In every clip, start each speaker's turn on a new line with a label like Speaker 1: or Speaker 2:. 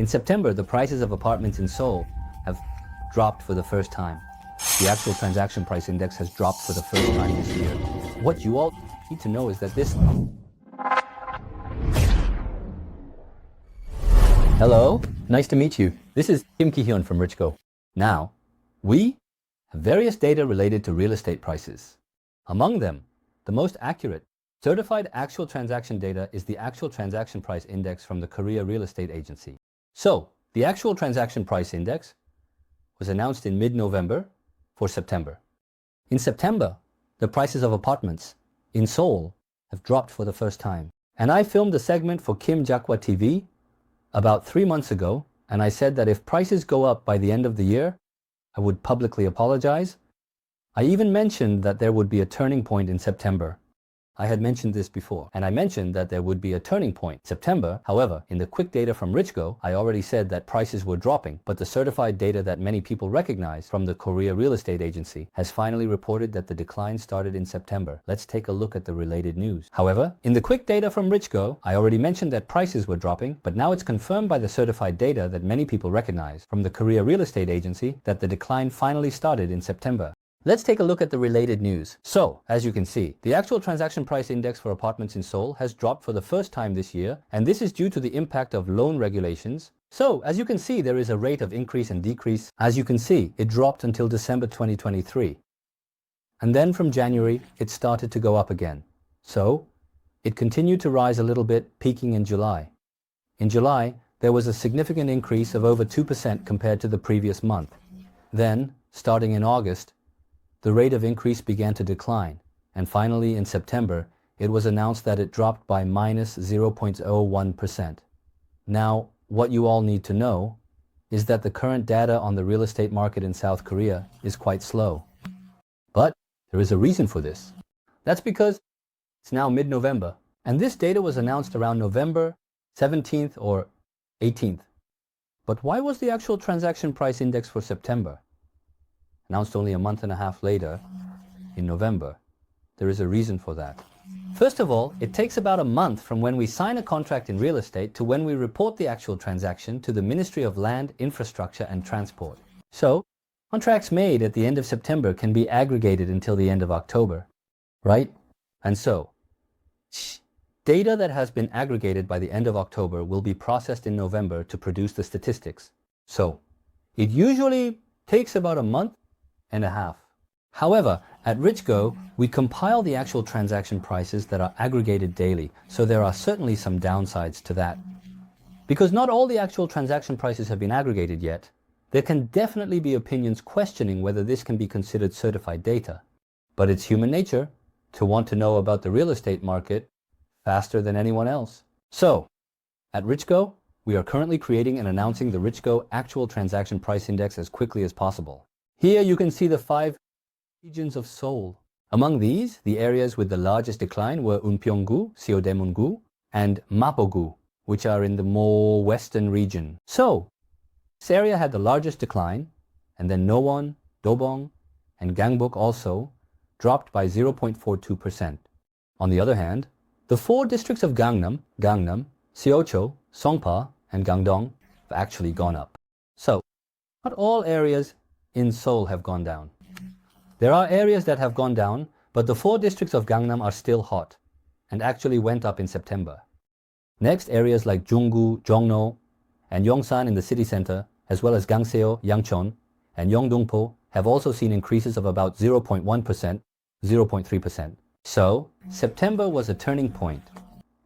Speaker 1: In September, the prices of apartments in Seoul have dropped for the first time. The actual transaction price index has dropped for the first time this year. What you all need to know is that this... Hello, nice to meet you. This is Kim Ki-hyun from Richgo. Now, we have various data related to real estate prices. Among them, the most accurate, certified actual transaction data is the actual transaction price index from the Korea Real Estate Agency. So, the actual transaction price index was announced in mid-November for September. In September, the prices of apartments in Seoul have dropped for the first time. And I filmed a segment for RichgoTV about 3 months ago, and I said that if prices go up by the end of the year, I would publicly apologize. I even mentioned that there would be a turning point in September. I had mentioned this before, and I mentioned that there would be a turning point in September. However, in the quick data from Richgo, I already said that prices were dropping, but the certified data that many people recognize from the Korea Real Estate Agency has finally reported that the decline started in September. Let's take a look at the related news. However, in the quick data from Richgo, I already mentioned that prices were dropping, but now it's confirmed by the certified data that many people recognize from the Korea Real Estate Agency that the decline finally started in September. Let's take a look at the related news. So, as you can see, the actual transaction price index for apartments in Seoul has dropped for the first time this year, and this is due to the impact of loan regulations. So, as you can see, there is a rate of increase and decrease. As you can see, it dropped until December 2023. And then from January, it started to go up again. So, it continued to rise a little bit, peaking in July. In July, there was a significant increase of over 2% compared to the previous month. Then, starting in August, the rate of increase began to decline, and finally in September, it was announced that it dropped by minus 0.01%. Now, what you all need to know is that the current data on the real estate market in South Korea is quite slow. But there is a reason for this. That's because it's now mid-November, and this data was announced around November 17th or 18th. But why was the actual transaction price index for September announced only a month and a half later, in November? There is a reason for that. First of all, it takes about a month from when we sign a contract in real estate to when we report the actual transaction to the Ministry of Land, Infrastructure and Transport. So, contracts made at the end of September can be aggregated until the end of October, right? And so, data that has been aggregated by the end of October will be processed in November to produce the statistics. So, it usually takes about a month and a half. However, at Richgo, we compile the actual transaction prices that are aggregated daily, so there are certainly some downsides to that. Because not all the actual transaction prices have been aggregated yet, there can definitely be opinions questioning whether this can be considered certified data. But it's human nature to want to know about the real estate market faster than anyone else. So, at Richgo, we are currently creating and announcing the Richgo Actual Transaction Price Index as quickly as possible. Here you can see the 5 regions of Seoul. Among these, the areas with the largest decline were Unpyeong-gu, Seodaemun-gu, and Mapo-gu, which are in the more western region. So, this area had the largest decline, and then Nowon, Dobong, and Gangbuk also dropped by 0.42%. On the other hand, the 4 districts of Gangnam, Seocho, Songpa, and Gangdong have actually gone up. So, not all areas in Seoul have gone down. There are areas that have gone down, but the 4 districts of Gangnam are still hot and actually went up in September. Next, areas like Junggu, Jongno, and Yongsan in the city center, as well as Gangseo, Yangchon, and Yeongdongpo have also seen increases of about 0.1%, 0.3%. So, September was a turning point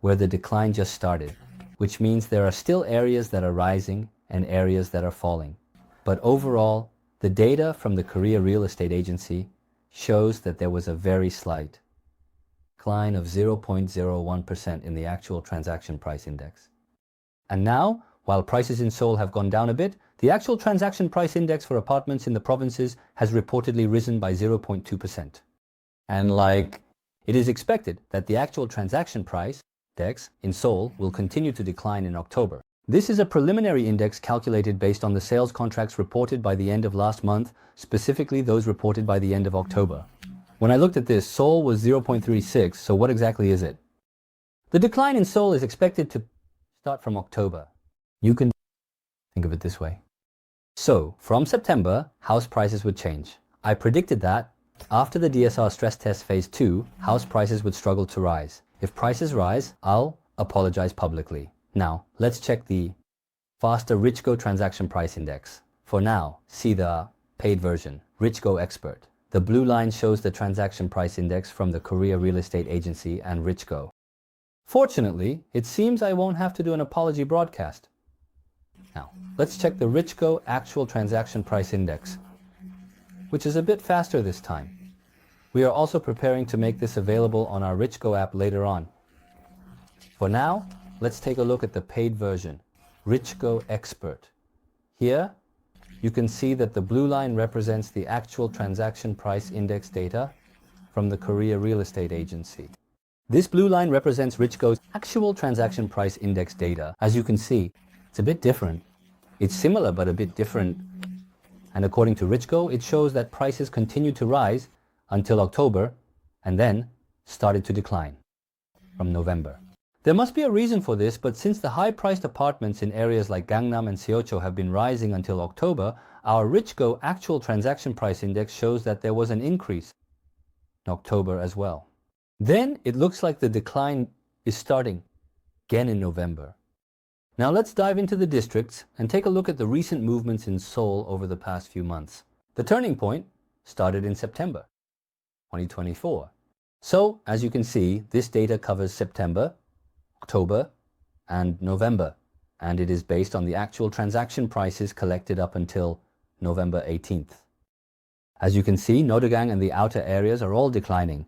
Speaker 1: where the decline just started, which means there are still areas that are rising and areas that are falling. But overall, the data from the Korea Real Estate Agency shows that there was a very slight decline of 0.01% in the actual transaction price index. And now, while prices in Seoul have gone down a bit, the actual transaction price index for apartments in the provinces has reportedly risen by 0.2%. And it is expected that the actual transaction price index in Seoul will continue to decline in October. This is a preliminary index calculated based on the sales contracts reported by the end of last month, specifically those reported by the end of October. When I looked at this, Seoul was 0.36, so what exactly is it? The decline in Seoul is expected to start from October. You can Think of it this way. So, from September, house prices would change. I predicted that after the DSR stress test phase 2, house prices would struggle to rise. If prices rise, I'll apologize publicly. Now, let's check the faster Richgo transaction price index. For now, see the paid version, Richgo Expert. The blue line shows the transaction price index from the Korea Real Estate Agency and Richgo. Fortunately, it seems I won't have to do an apology broadcast. Now, let's check the Richgo actual transaction price index, which is a bit faster this time. We are also preparing to make this available on our Richgo app later on. For now, let's take a look at the paid version, Richgo Expert. Here, you can see that the blue line represents the actual transaction price index data from the Korea Real Estate Agency. This blue line represents Richgo's actual transaction price index data. As you can see, it's a bit different. It's similar but a bit different. And according to Richgo, it shows that prices continued to rise until October and then started to decline from November. There must be a reason for this, but since the high-priced apartments in areas like Gangnam and Seoul have been rising until October, our Richgo actual transaction price index shows that there was an increase in October as well. Then it looks like the decline is starting again in November. Now let's dive into the districts and take a look at the recent movements in Seoul over the past few months. The turning point started in September 2024. So, as you can see, this data covers September, October, and November, and it is based on the actual transaction prices collected up until November 18th. As you can see, Nodegang and the outer areas are all declining.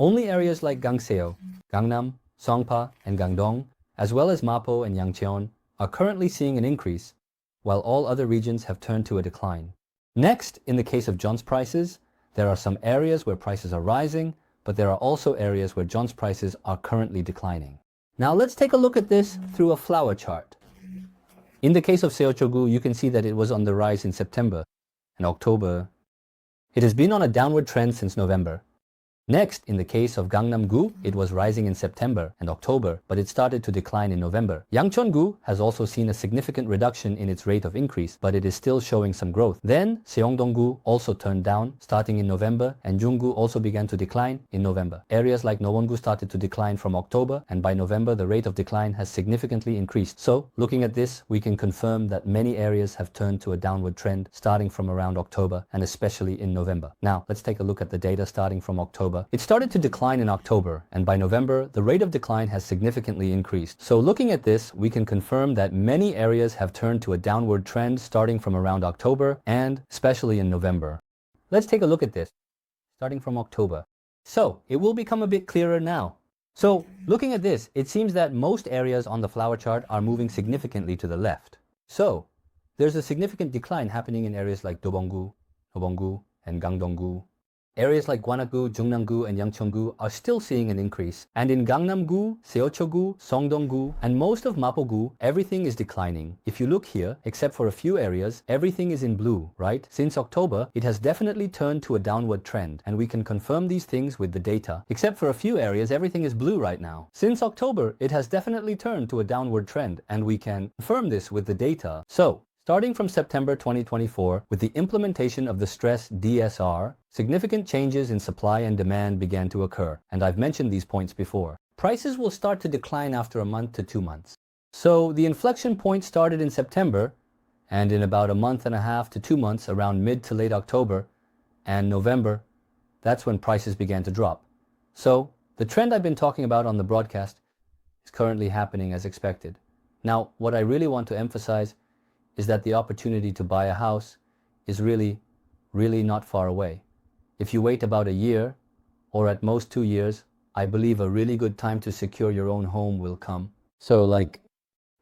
Speaker 1: Only areas like Gangseo, Gangnam, Songpa, and Gangdong, as well as Mapo and Yangcheon, are currently seeing an increase, while all other regions have turned to a decline. Next, in the case of Jeon's prices, there are some areas where prices are rising, but there are also areas where Jeon's prices are currently declining. Now let's take a look at this through a flower chart. In the case of Seoul, you can see that it was on the rise in September and October. It has been on a downward trend since November. Next, in the case of Gangnam-gu, it was rising in September and October, but it started to decline in November. Yangcheon-gu has also seen a significant reduction in its rate of increase, but it is still showing some growth. Then, Seongdong-gu also turned down, starting in November, and Jung-gu also began to decline in November. Areas like Nowon-gu started to decline from October, and by November, the rate of decline has significantly increased. So, looking at this, we can confirm that many areas have turned to a downward trend, starting from around October, and especially in November. Now, let's take a look at the data starting from October. It started to decline in October, and by November, the rate of decline has significantly increased. So looking at this, we can confirm that many areas have turned to a downward trend starting from around October and especially in November. Let's take a look at this, starting from October. So it will become a bit clearer now. So looking at this, it seems that most areas on the flower chart are moving significantly to the left. So there's a significant decline happening in areas like Dobong-gu, Nowon-gu, and Gangdong-gu. Areas like Gwanak-gu, Jungnam-gu, and Yangcheon-gu are still seeing an increase. And in Gangnam-gu, Seoul-gu, Songdong-gu, and most of Mapo-gu, everything is declining. If you look here, except for a few areas, everything is in blue, right? Since October, it has definitely turned to a downward trend, and we can confirm these things with the data. Except for a few areas, everything is blue right now. Since October, it has definitely turned to a downward trend, and we can confirm this with the data. So, starting from September 2024, with the implementation of the stress DSR, significant changes in supply and demand began to occur, and I've mentioned these points before. Prices will start to decline after a month to 2 months. So the inflection point started in September, and in about a month and a half to 2 months, around mid to late October and November, that's when prices began to drop. So the trend I've been talking about on the broadcast is currently happening as expected. Now, what I really want to emphasize is that the opportunity to buy a house is really not far away. If you wait about a year, or at most 2 years, I believe a really good time to secure your own home will come. So like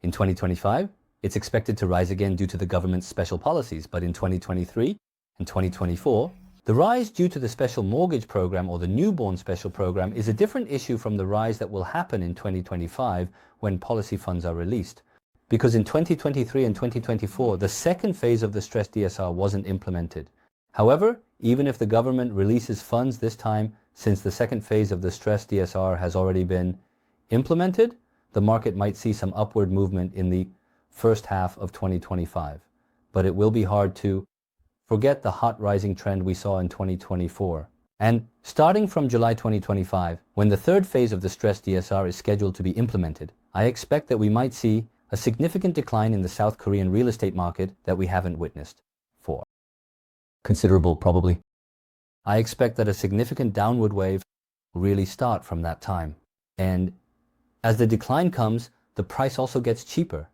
Speaker 1: in 2025, it's expected to rise again due to the government's special policies, but in 2023 and 2024, the rise due to the special mortgage program or the newborn special program is a different issue from the rise that will happen in 2025 when policy funds are released. Because in 2023 and 2024, the second phase of the stress DSR wasn't implemented. However, even if the government releases funds this time, since the second phase of the stress DSR has already been implemented, the market might see some upward movement in the first half of 2025. But it will be hard to forget the hot rising trend we saw in 2024. And starting from July 2025, when the third phase of the stress DSR is scheduled to be implemented, I expect that we might see a significant decline in the South Korean real estate market that we haven't witnessed for considerable, probably. I expect that a significant downward wave will really start from that time. And as the decline comes, the price also gets cheaper.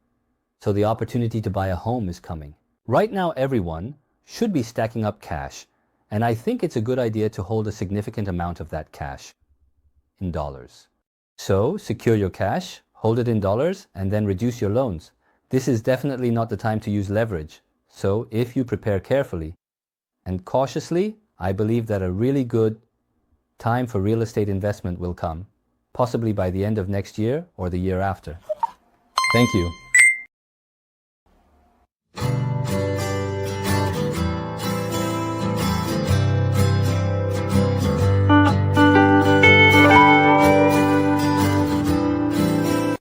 Speaker 1: So the opportunity to buy a home is coming. Right now, everyone should be stacking up cash. And I think it's a good idea to hold a significant amount of that cash in dollars. So secure your cash, hold it in dollars, and then reduce your loans. This is definitely not the time to use leverage. So if you prepare carefully and cautiously, I believe that a really good time for real estate investment will come, possibly by the end of next year or the year after. Thank you.